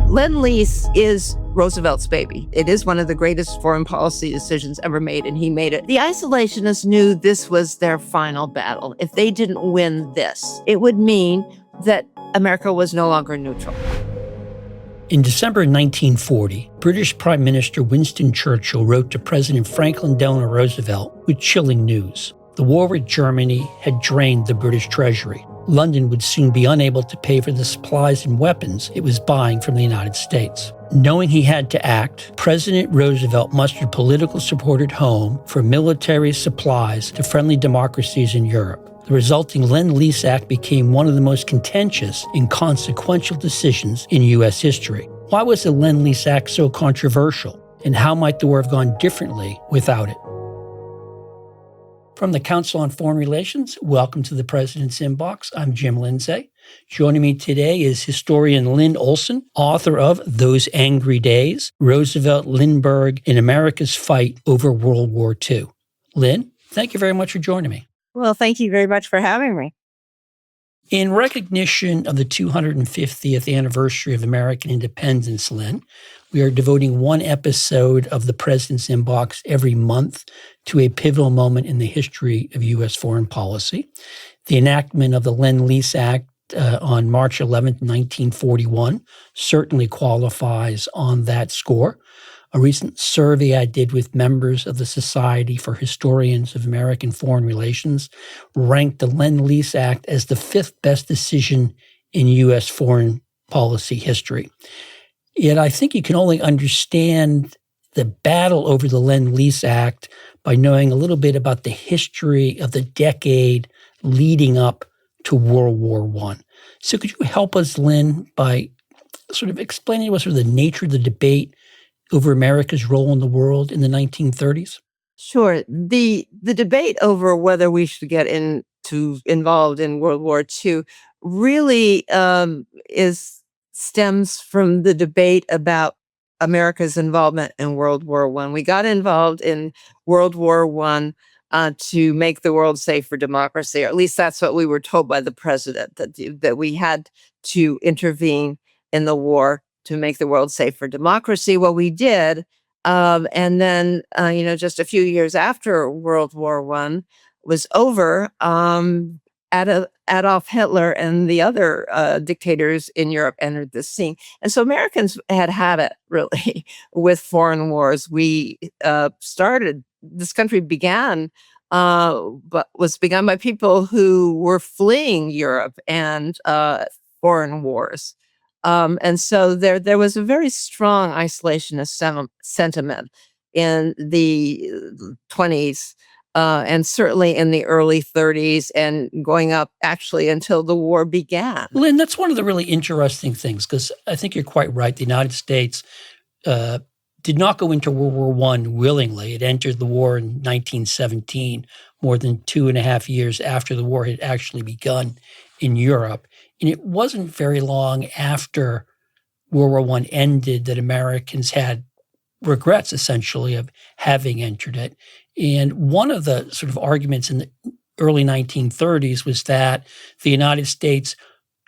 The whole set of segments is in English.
Lend-Lease is Roosevelt's baby. It is one of the greatest foreign policy decisions ever made, and he made it. The isolationists knew this was their final battle. If they didn't win this, it would mean that America was no longer neutral. In December 1940, British Prime Minister Winston Churchill wrote to President Franklin Delano Roosevelt with chilling news. The war with Germany had drained the British treasury. London would soon be unable to pay for the supplies and weapons it was buying from the United States. Knowing he had to act, President Roosevelt mustered political support at home for military supplies to friendly democracies in Europe. The resulting Lend-Lease Act became one of the most contentious and consequential decisions in U.S. history. Why was the Lend-Lease Act so controversial, and how might the war have gone differently without it? From the Council on Foreign Relations, welcome to the President's Inbox. I'm Jim Lindsay. Joining me today is historian Lynne Olson, author of Those Angry Days, Roosevelt, Lindbergh, and America's Fight Over World War II. Lynne, thank you very much for joining me. Well, thank you very much for having me. In recognition of the 250th anniversary of American independence, Lynne, we are devoting one episode of the President's Inbox every month to a pivotal moment in the history of U.S. foreign policy. The enactment of the Lend-Lease Act on March 11, 1941, certainly qualifies on that score. A recent survey I did with members of the Society for Historians of American Foreign Relations ranked the Lend-Lease Act as the fifth best decision in U.S. foreign policy history. Yet I think you can only understand the battle over the Lend-Lease Act by knowing a little bit about the history of the decade leading up to World War I. So could you help us, Lynne, by sort of explaining to us sort of the nature of the debate over America's role in the world in the 1930s? Sure. The debate over whether we should get involved in World War II really stems from the debate about America's involvement in World War I. We got involved in World War I to make the world safe for democracy, or at least that's what we were told by the president, that we had to intervene in the war to make the world safe for democracy. Well, we did. And then, just a few years after World War I was over, Adolf Hitler and the other dictators in Europe entered the scene. And so Americans had it, really, with foreign wars. This country began, but was begun by people who were fleeing Europe and foreign wars. And so there was a very strong isolationist sentiment in the 20s, and certainly in the early 30s, and going up actually until the war began. Lynne, that's one of the really interesting things, because I think you're quite right. The United States did not go into World War I willingly. It entered the war in 1917, more than 2.5 years after the war had actually begun in Europe. And it wasn't very long after World War I ended that Americans had regrets, essentially, of having entered it. And one of the sort of arguments in the early 1930s was that the United States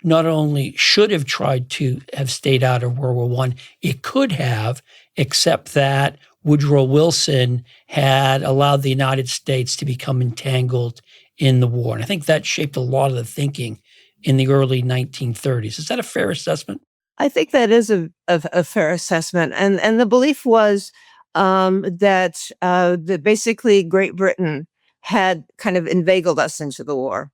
not only should have tried to have stayed out of World War I, it could have, except that Woodrow Wilson had allowed the United States to become entangled in the war. And I think that shaped a lot of the thinking in the early 1930s. Is that a fair assessment? I think that is a fair assessment. And the belief was that basically Great Britain had kind of inveigled us into the war.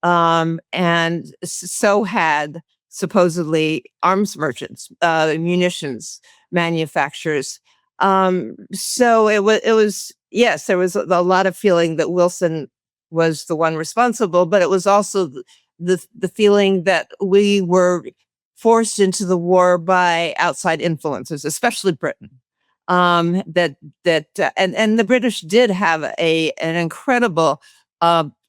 And so had supposedly arms merchants, munitions manufacturers. So it was, yes, there was a lot of feeling that Wilson was the one responsible, but it was also the feeling that we were forced into the war by outside influences, especially Britain. And the British did have an incredible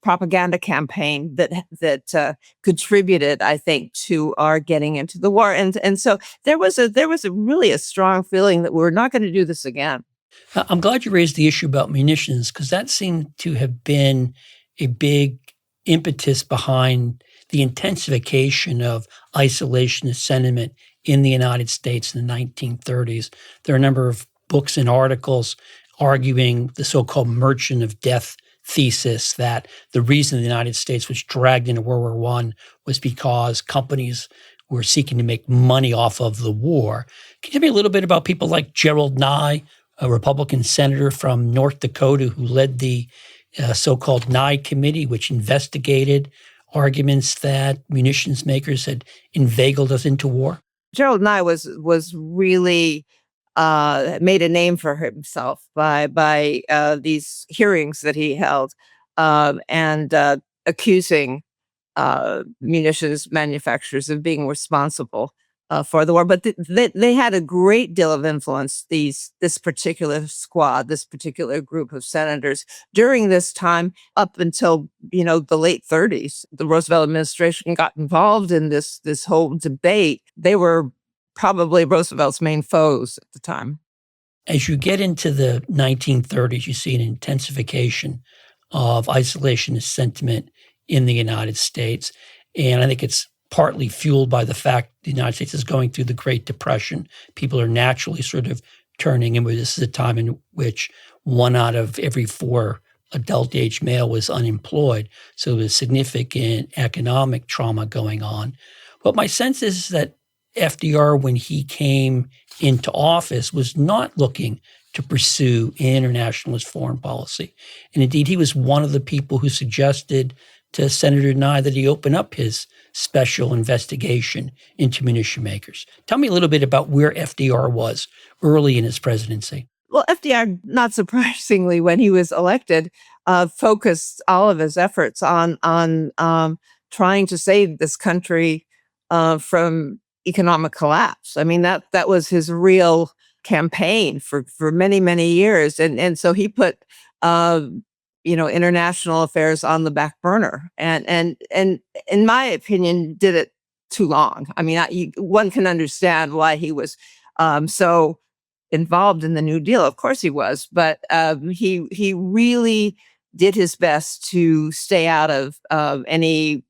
propaganda campaign that contributed, I think, to our getting into the war. And so there was really a strong feeling that we're not going to do this again. I'm glad you raised the issue about munitions, because that seemed to have been a big impetus behind the intensification of isolationist sentiment in the United States in the 1930s. There are a number of books and articles arguing the so-called merchant of death thesis, that the reason the United States was dragged into World War I was because companies were seeking to make money off of the war. Can you tell me a little bit about people like Gerald Nye, a Republican senator from North Dakota who led the so-called Nye Committee, which investigated arguments that munitions makers had inveigled us into war? Gerald Nye was really made a name for himself by these hearings that he held, and accusing munitions manufacturers of being responsible for the war. But they had a great deal of influence, this particular squad, this particular group of senators during this time up until, the late 30s. The Roosevelt administration got involved in this whole debate. They were probably Roosevelt's main foes at the time. As you get into the 1930s, you see an intensification of isolationist sentiment in the United States. And I think it's partly fueled by the fact the United States is going through the Great Depression. People are naturally sort of turning inward. This is a time in which 1 out of every 4 adult-age male was unemployed. So there was significant economic trauma going on. But my sense is that FDR, when he came into office, was not looking to pursue internationalist foreign policy. And indeed, he was one of the people who suggested to Senator Nye that he open up his special investigation into munition makers. Tell me a little bit about where FDR was early in his presidency. Well, FDR, not surprisingly, when he was elected, focused all of his efforts on trying to save this country from economic collapse. I mean, that was his real campaign for many, many years. And so he put international affairs on the back burner, and in my opinion, did it too long. I mean, one can understand why he was so involved in the New Deal. Of course he was, but he really did his best to stay out of any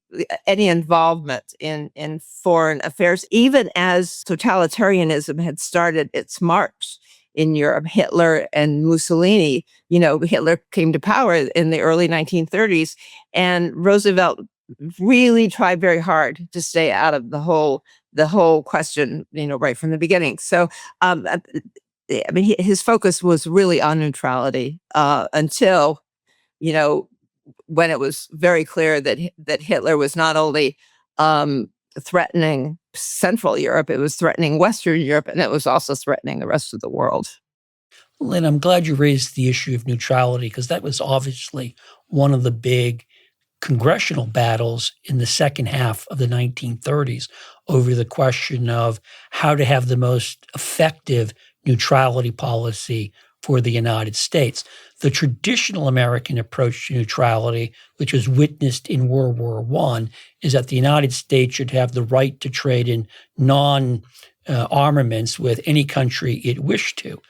involvement in foreign affairs, even as totalitarianism had started its march in Europe. Hitler and Mussolini, Hitler came to power in the early 1930s, and Roosevelt really tried very hard to stay out of the whole question, right from the beginning. So, his focus was really on neutrality until, when it was very clear that Hitler was not only threatening Central Europe, it was threatening Western Europe, and it was also threatening the rest of the world. Lynn, I'm glad you raised the issue of neutrality, because that was obviously one of the big congressional battles in the second half of the 1930s over the question of how to have the most effective neutrality policy for the United States. The traditional American approach to neutrality, which was witnessed in World War I, is that the United States should have the right to trade in non-armaments with any country it wished to.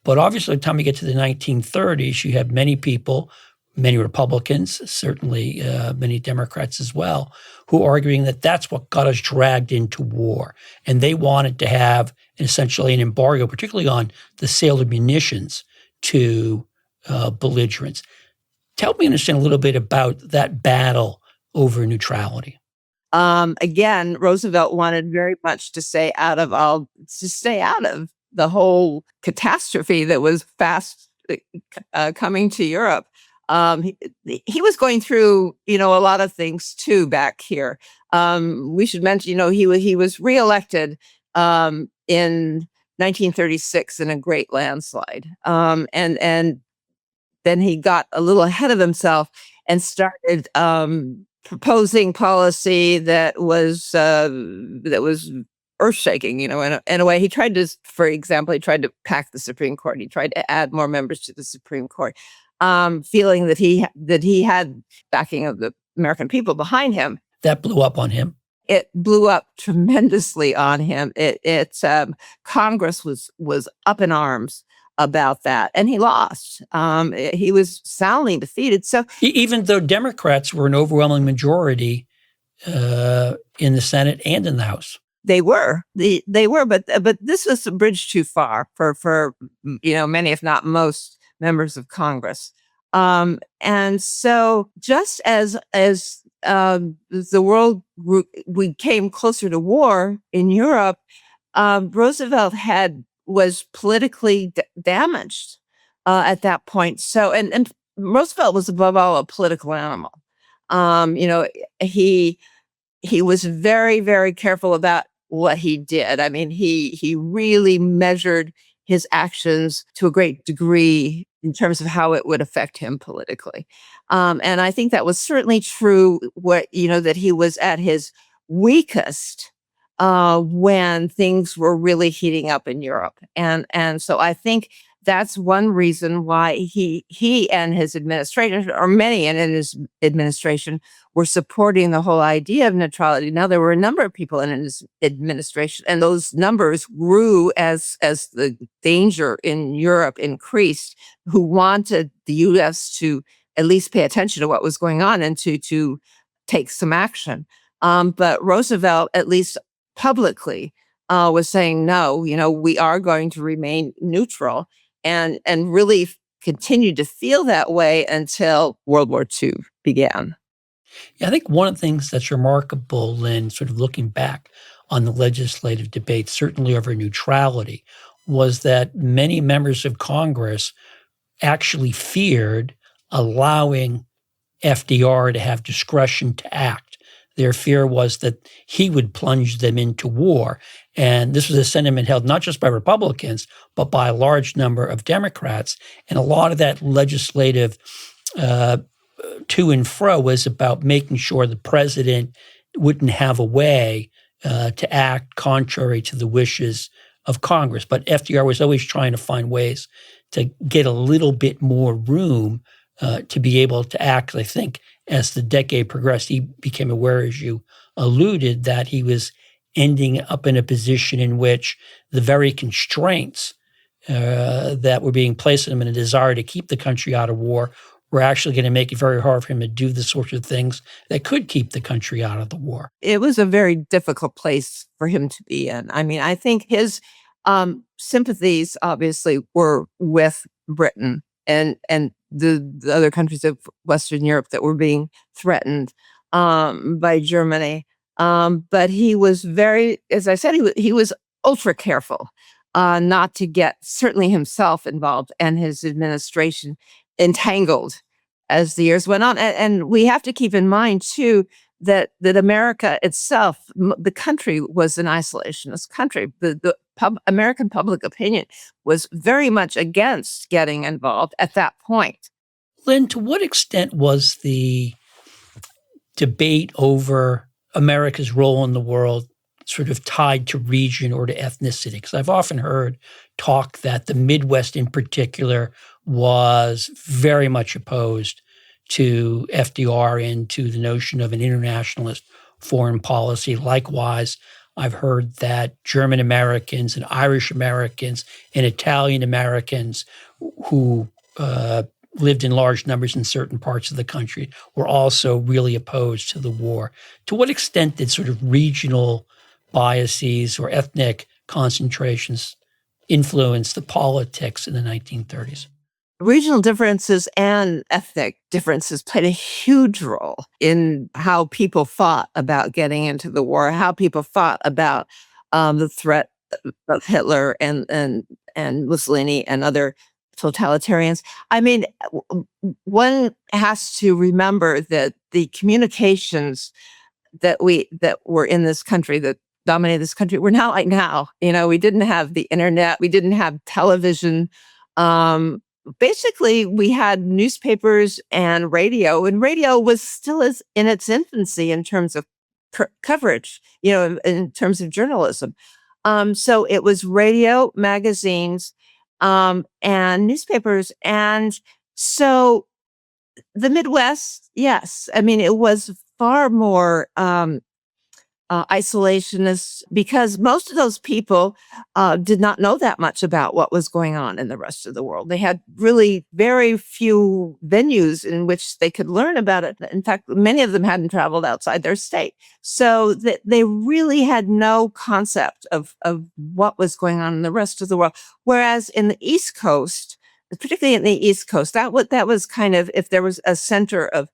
But obviously, by the time we get to the 1930s, you have many people, many Republicans, certainly many Democrats as well, who are arguing that that's what got us dragged into war. And they wanted to have essentially an embargo, particularly on the sale of munitions to belligerents. Help me understand a little bit about that battle over neutrality. Again, Roosevelt wanted very much to stay out of the whole catastrophe that was fast coming to Europe. He was going through, a lot of things too back here. We should mention, he was reelected in 1936 in a great landslide, and then he got a little ahead of himself and started proposing policy that was earth-shaking, in a way. He tried to, for example, pack the Supreme Court. He tried to add more members to the Supreme Court, feeling that he had backing of the American people behind him. That blew up on him. It blew up tremendously on him. Congress was up in arms about that, and he lost. He was soundly defeated. So even though Democrats were an overwhelming majority, in the Senate and in the House. They were, but this was a bridge too far for many, if not most, members of Congress. And so, just as the world we came closer to war in Europe, Roosevelt was politically damaged at that point. So, and Roosevelt was above all a political animal. He was very, very careful about what he did. I mean, he really measured his actions to a great degree in terms of how it would affect him politically. And I think that was certainly true that he was at his weakest when things were really heating up in Europe. And so I think that's one reason why he and his administration, or many in his administration, were supporting the whole idea of neutrality. Now, there were a number of people in his administration, and those numbers grew as the danger in Europe increased, who wanted the U.S. to at least pay attention to what was going on and to take some action. But Roosevelt, at least publicly, was saying, no, we are going to remain neutral, and really continued to feel that way until World War II began. Yeah, I think one of the things that's remarkable, Lynn, sort of looking back on the legislative debate, certainly over neutrality, was that many members of Congress actually feared allowing FDR to have discretion to act. Their fear was that he would plunge them into war. And this was a sentiment held not just by Republicans, but by a large number of Democrats. And a lot of that legislative to and fro was about making sure the president wouldn't have a way to act contrary to the wishes of Congress. But FDR was always trying to find ways to get a little bit more room to be able to act. I think as the decade progressed, he became aware, as you alluded, that he was ending up in a position in which the very constraints that were being placed on him in a desire to keep the country out of war were actually going to make it very hard for him to do the sorts of things that could keep the country out of the war. It was a very difficult place for him to be in. I mean, I think his sympathies obviously were with Britain and the other countries of Western Europe that were being threatened by Germany. But he was very, as I said, he was ultra careful not to get certainly himself involved and his administration entangled as the years went on. And we have to keep in mind, too, that America itself, the country, was an isolationist country. The American public opinion was very much against getting involved at that point. Lynn, to what extent was the debate over America's role in the world sort of tied to region or to ethnicity? Because I've often heard talk that the Midwest in particular was very much opposed to FDR and to the notion of an internationalist foreign policy. Likewise, I've heard that German Americans and Irish Americans and Italian Americans who lived in large numbers in certain parts of the country were also really opposed to the war. To what extent did sort of regional biases or ethnic concentrations influence the politics in the 1930s? Regional differences and ethnic differences played a huge role in how people thought about getting into the war, how people thought about the threat of Hitler and Mussolini and other totalitarians. I mean, one has to remember that the communications that were in this country, that dominated this country, were not like now. We didn't have the internet, we didn't have television. Basically, we had newspapers and radio was still in its infancy in terms of coverage, in terms of journalism. So it was radio, magazines, and newspapers. And so the Midwest, yes, I mean, it was far more isolationists, because most of those people did not know that much about what was going on in the rest of the world. They had really very few venues in which they could learn about it. In fact, many of them hadn't traveled outside their state. So they really had no concept of what was going on in the rest of the world. Whereas in the East Coast, particularly in the East Coast, that was kind of, if there was a center of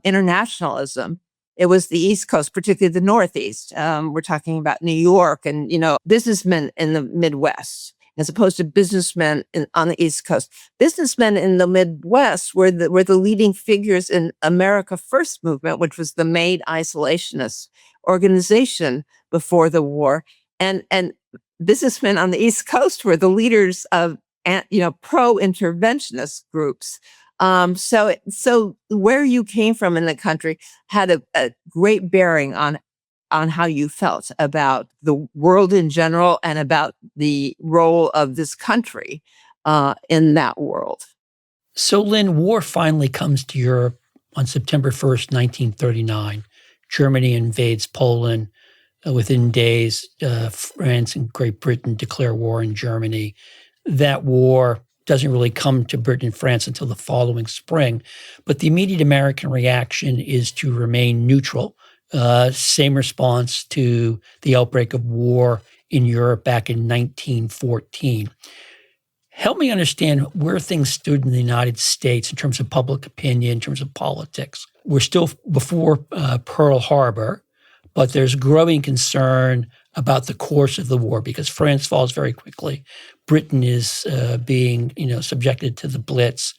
internationalism, it was the East Coast, particularly the Northeast. We're talking about New York and, businessmen in the Midwest, as opposed to businessmen on the East Coast. Businessmen in the Midwest were the leading figures in America First movement, which was the main isolationist organization before the war. And businessmen on the East Coast were the leaders of, pro-interventionist groups. So where you came from in the country had a great bearing on how you felt about the world in general and about the role of this country in that world. So, Lynn, war finally comes to Europe on September 1st, 1939. Germany invades Poland. Within days, France and Great Britain declare war in Germany. That war doesn't really come to Britain and France until the following spring. But the immediate American reaction is to remain neutral. Same response to the outbreak of war in Europe back in 1914. Help me understand where things stood in the United States in terms of public opinion, in terms of politics. We're still before Pearl Harbor, but there's growing concern about the course of the war because France falls very quickly. Britain is being, subjected to the Blitz.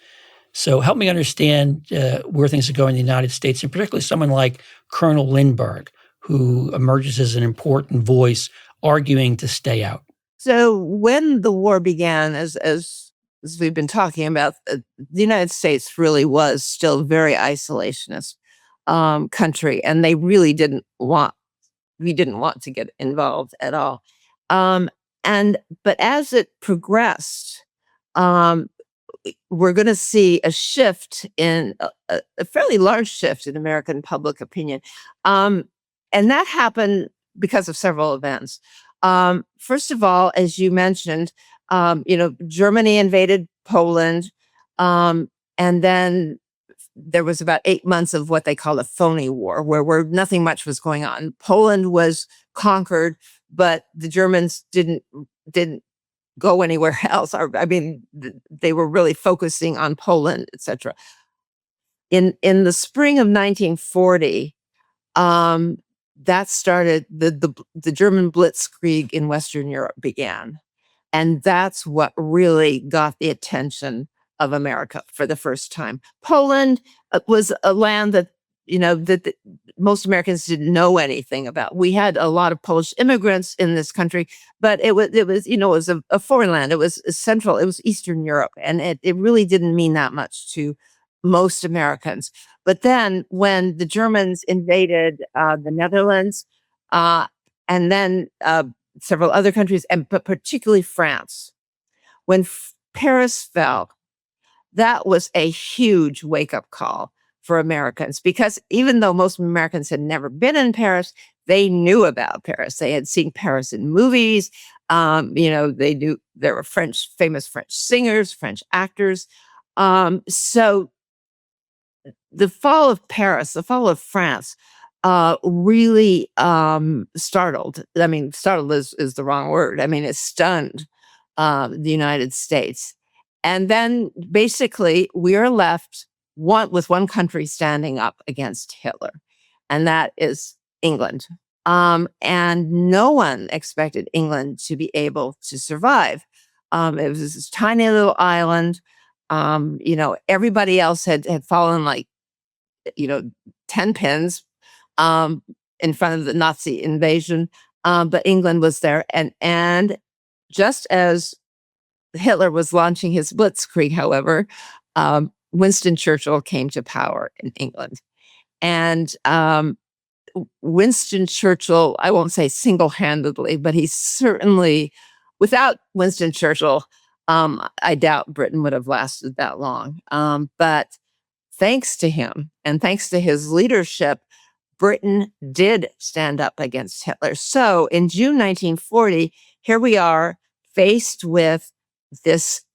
So help me understand where things are going in the United States, and particularly someone like Colonel Lindbergh, who emerges as an important voice arguing to stay out. So when the war began, as we've been talking about, the United States really was still a very isolationist country, and they really didn't want to get involved at all. But as it progressed, we're going to see a shift in a fairly large shift in American public opinion, and that happened because of several events. First of all, as you mentioned, Germany invaded Poland, and then there was about 8 months of what they call a phony war, where nothing much was going on. Poland was conquered, but the Germans didn't go anywhere else. They were really focusing on Poland, etc. In the spring of 1940, that started the German Blitzkrieg in Western Europe began. And that's what really got the attention of America for the first time. Poland was a land that, that most Americans didn't know anything about. We had a lot of Polish immigrants in this country, but it was a foreign land. It was central, it was Eastern Europe. And it really didn't mean that much to most Americans. But then when the Germans invaded the Netherlands, and then several other countries, but particularly France, when Paris fell, that was a huge wake-up call for Americans, because even though most Americans had never been in Paris, they knew about Paris. They had seen Paris in movies. They knew there were famous French singers, French actors. So the fall of Paris, the fall of France, really startled. Startled is the wrong word. It stunned the United States. And then basically we are left with one country standing up against Hitler, and that is England. And no one expected England to be able to survive. It was this tiny little island. Everybody else had fallen like, 10 pins in front of the Nazi invasion. But England was there. And just as Hitler was launching his Blitzkrieg, however, Winston Churchill came to power in England. And Winston Churchill, I won't say single-handedly, but he certainly, without Winston Churchill, I doubt Britain would have lasted that long. But thanks to him and thanks to his leadership, Britain did stand up against Hitler. So in June 1940, here we are faced with this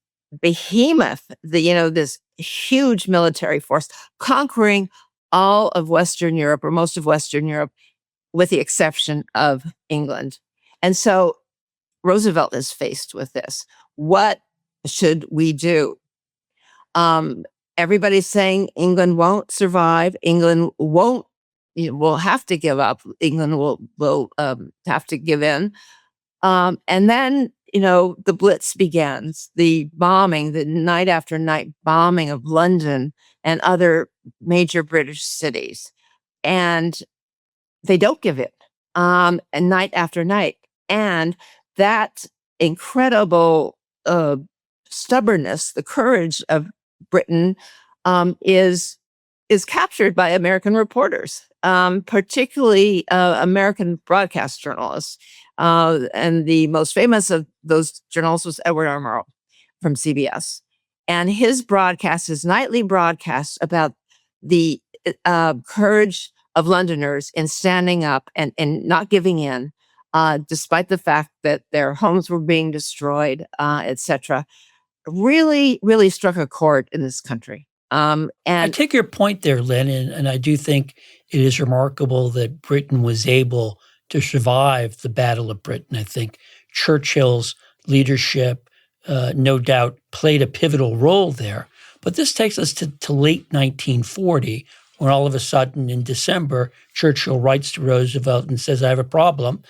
behemoth, this huge military force conquering all of Western Europe, or most of Western Europe, with the exception of England. And so Roosevelt is faced with this. What should we do? Everybody's saying England won't survive. England won't, will have to give up. England will have to give in. And then, the Blitz begins, the bombing, the night after night bombing of London and other major British cities. And they don't give in, and night after night. And that incredible stubbornness, the courage of Britain, is captured by American reporters, particularly American broadcast journalists. And the most famous of those journalists was Edward R. Murrow from CBS. And his nightly broadcast about the courage of Londoners in standing up and not giving in, despite the fact that their homes were being destroyed, etc., really, really struck a chord in this country. I And take your point there, Lynn, and I do think it is remarkable that Britain was able to survive the Battle of Britain. I think Churchill's leadership, no doubt, played a pivotal role there. But this takes us to late 1940, when all of a sudden in December, Churchill writes to Roosevelt and says, I have a problem.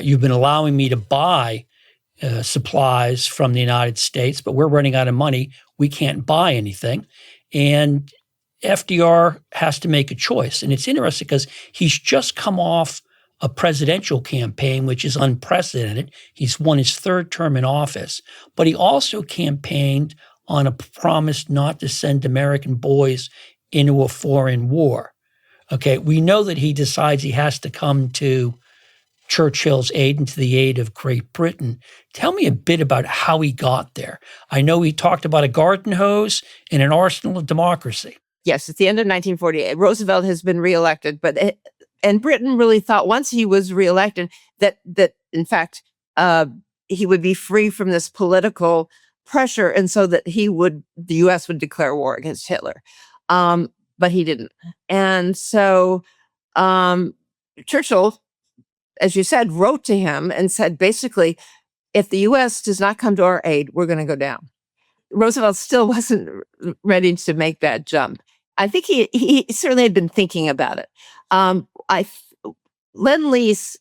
You've been allowing me to buy supplies from the United States, but we're running out of money. We can't buy anything. And FDR has to make a choice. And it's interesting because he's just come off a presidential campaign, which is unprecedented. He's won his third term in office, but he also campaigned on a promise not to send American boys into a foreign war. Okay, we know that he decides he has to come to Churchill's aid and to the aid of Great Britain. Tell me a bit about how he got there. I know he talked about a garden hose and an arsenal of democracy. yes, at the end of 1948, Roosevelt has been reelected, and Britain really thought once he was reelected that in fact he would be free from this political pressure, and so that the U.S. would declare war against Hitler. But he didn't, and so Churchill, as you said, wrote to him and said, basically, if the U.S. does not come to our aid, we're going to go down. Roosevelt still wasn't ready to make that jump. I think he certainly had been thinking about it. Lend-Lease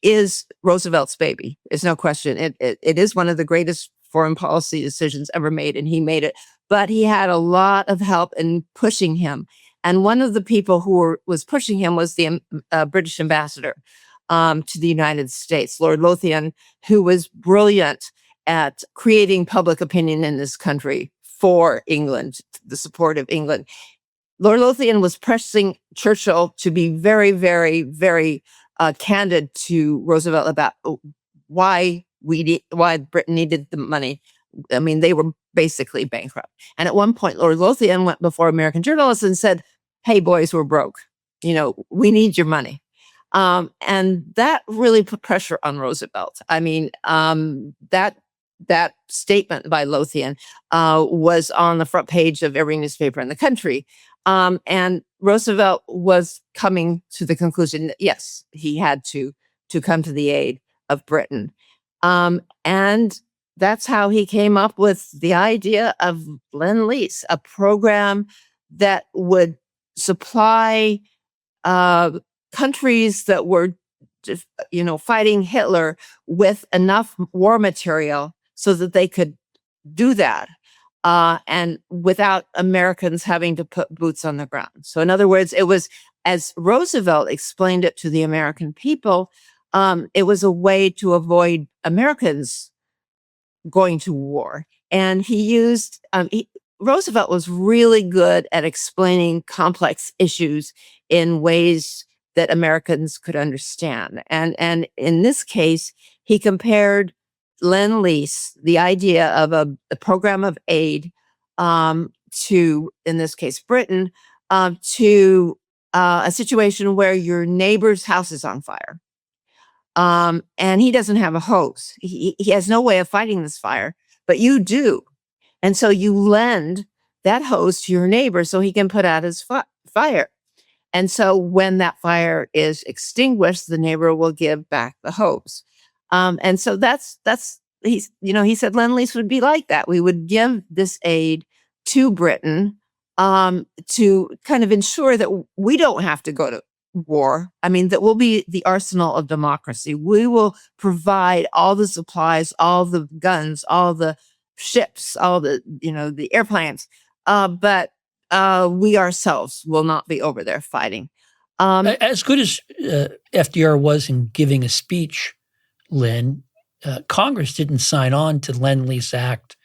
is Roosevelt's baby. There's no question. It is one of the greatest foreign policy decisions ever made, and he made it. But he had a lot of help in pushing him. And one of the people who was pushing him was the British ambassador to the United States, Lord Lothian, who was brilliant at creating public opinion in this country for England, the support of England. Lord Lothian was pressing Churchill to be very, very, very candid to Roosevelt about why Britain needed the money. I mean, they were basically bankrupt. And at one point, Lord Lothian went before American journalists and said, hey, boys, we're broke. We need your money. And that really put pressure on Roosevelt. I mean, that statement by Lothian was on the front page of every newspaper in the country. And Roosevelt was coming to the conclusion that, yes, he had to come to the aid of Britain. And that's how he came up with the idea of Lend-Lease, a program that would supply countries that were, fighting Hitler with enough war material so that they could do that, and without Americans having to put boots on the ground. So in other words, it was, as Roosevelt explained it to the American people, it was a way to avoid Americans going to war. And he used, Roosevelt was really good at explaining complex issues in ways that Americans could understand. And in this case, he compared Lend-Lease, the idea of a program of aid, to, in this case, Britain, to a situation where your neighbor's house is on fire. And he doesn't have a hose. He has no way of fighting this fire, but you do. And so you lend that hose to your neighbor so he can put out his fire. And so when that fire is extinguished, the neighbor will give back the hose. And so he said Lend-Lease would be like that. We would give this aid to Britain to kind of ensure that we don't have to go to war. I mean, that will be the arsenal of democracy. We will provide all the supplies, all the guns, all the ships, all the airplanes. But we ourselves will not be over there fighting. As good as FDR was in giving a speech, Lynn, Congress didn't sign on to the Lend-Lease Act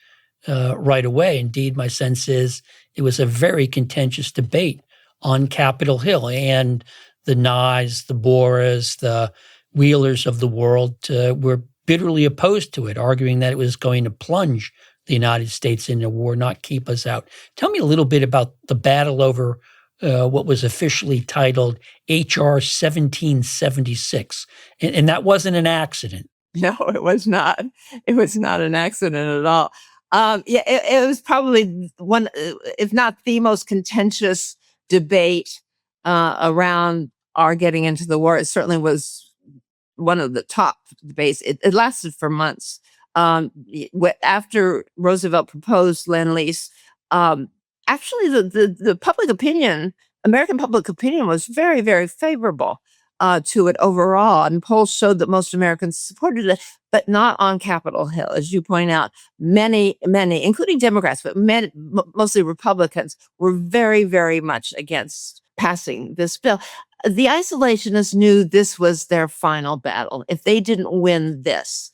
right away. Indeed, my sense is it was a very contentious debate on Capitol Hill, and the Nyes, the Boies, the Wheelers of the world were bitterly opposed to it, arguing that it was going to plunge the United States into war, not keep us out. Tell me a little bit about the battle over what was officially titled H.R. 1776. And that wasn't an accident. No, it was not. It was not an accident at all. It was probably one, if not the most contentious debate around our getting into the war. It certainly was one of the top debates. It lasted for months. After Roosevelt proposed Lend-Lease, actually the public opinion, American public opinion, was very, very favorable to it overall. And polls showed that most Americans supported it, but not on Capitol Hill. As you point out, many, including Democrats, but mostly Republicans, were very, very much against passing this bill. The isolationists knew this was their final battle. If they didn't win this,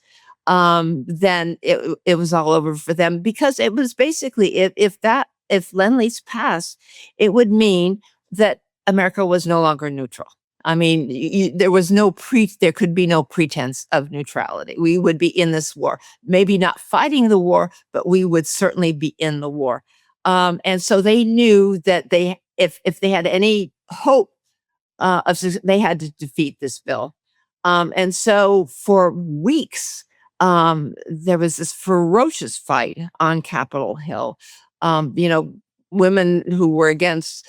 then it was all over for them, because it was basically, if Lend-Lease passed, it would mean that America was no longer neutral. I mean, there could be no pretense of neutrality. We would be in this war, maybe not fighting the war, but we would certainly be in the war. And so they knew that if they had any hope they had to defeat this bill. And so for weeks, there was this ferocious fight on Capitol Hill. Women who were against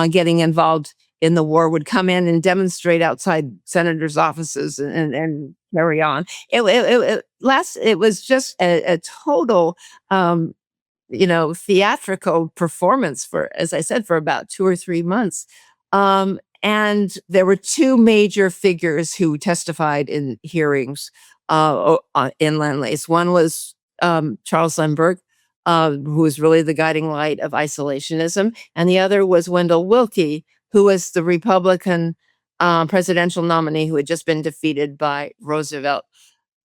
getting involved in the war would come in and demonstrate outside senators' offices and carry on. It was just a total, theatrical performance for, as I said, for about 2 or 3 months. And there were 2 major figures who testified in hearings in Lend-Lease. One was Charles Lindbergh, who was really the guiding light of isolationism, and the other was Wendell Willkie, who was the Republican presidential nominee who had just been defeated by Roosevelt.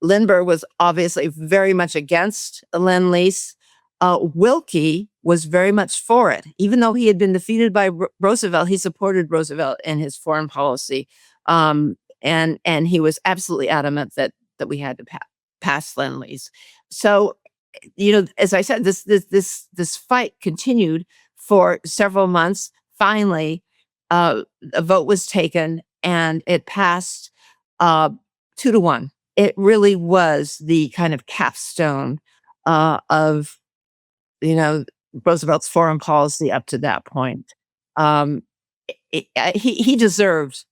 Lindbergh was obviously very much against Lend-Lease. Willkie was very much for it. Even though he had been defeated by Roosevelt, he supported Roosevelt in his foreign policy. And he was absolutely adamant that we had to pass Lend-Lease. So, as I said, this fight continued for several months. Finally, a vote was taken and it passed 2-1. It really was the kind of capstone of Roosevelt's foreign policy up to that point. He deserves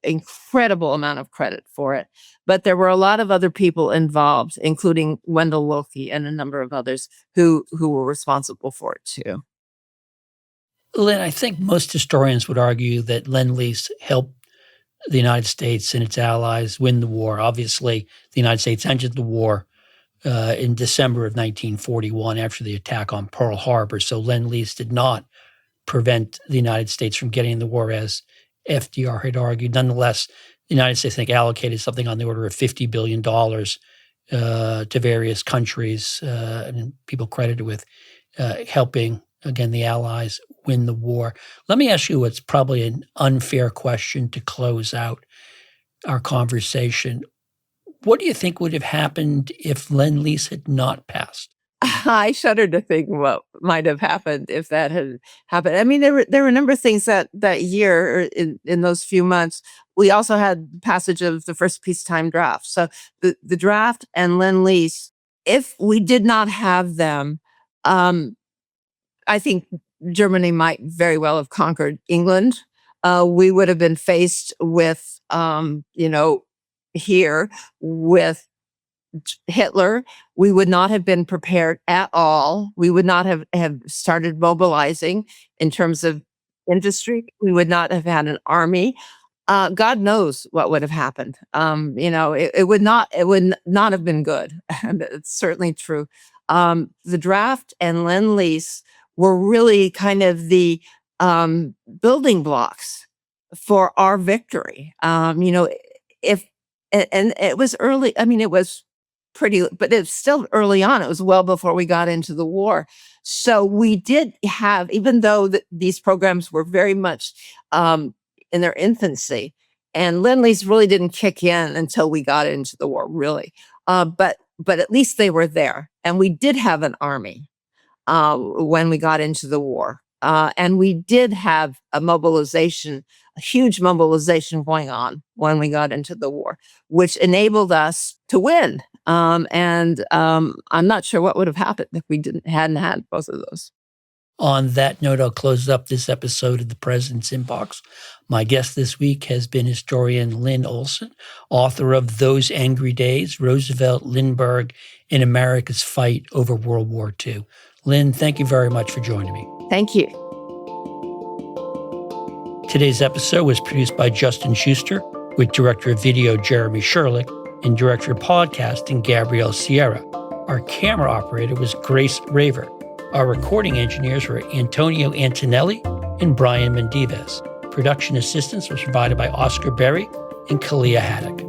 incredible amount of credit for it, but there were a lot of other people involved, including Wendell Willkie and a number of others who were responsible for it too. Lynn, I think most historians would argue that Lend-Lease helped the United States and its allies win the war. Obviously, the United States entered the war in December of 1941 after the attack on Pearl Harbor. So Lend-Lease did not prevent the United States from getting in the war, as FDR had argued. Nonetheless, the United States, I think, allocated something on the order of $50 billion to various countries, and people credited with helping, again, the Allies win the war. Let me ask you what's probably an unfair question to close out our conversation. What do you think would have happened if Lend-Lease had not passed? I shudder to think what might have happened if that had happened. I mean, there were a number of things that year, or in those few months. We also had passage of the first peacetime draft. So the draft and Lend-Lease, if we did not have them, I think Germany might very well have conquered England. We would have been faced with, here with Hitler. We would not have been prepared at all. We would not have started mobilizing in terms of industry. We would not have had an army. God knows what would have happened. It would not have been good. And it's certainly true. The draft and Lend-Lease were really kind of the building blocks for our victory. If and it was early. I mean, it was pretty, but it's still early on. It was well before we got into the war. So we did have, even though these programs were very much in their infancy, and Lend-Lease really didn't kick in until we got into the war, really. But at least they were there, and we did have an army when we got into the war, and we did have a huge mobilization going on when we got into the war, which enabled us to win. I'm not sure what would have happened if we hadn't had both of those. On that note, I'll close up this episode of The President's Inbox. My guest this week has been historian Lynne Olson, author of Those Angry Days, Roosevelt, Lindbergh, and America's Fight Over World War II. Lynne, thank you very much for joining me. Thank you. Today's episode was produced by Justin Schuster, with director of video Jeremy Sherlick and director of podcasting Gabrielle Sierra. Our camera operator was Grace Raver. Our recording engineers were Antonio Antonelli and Brian Mendivez. Production assistance was provided by Oscar Berry and Kalia Haddock.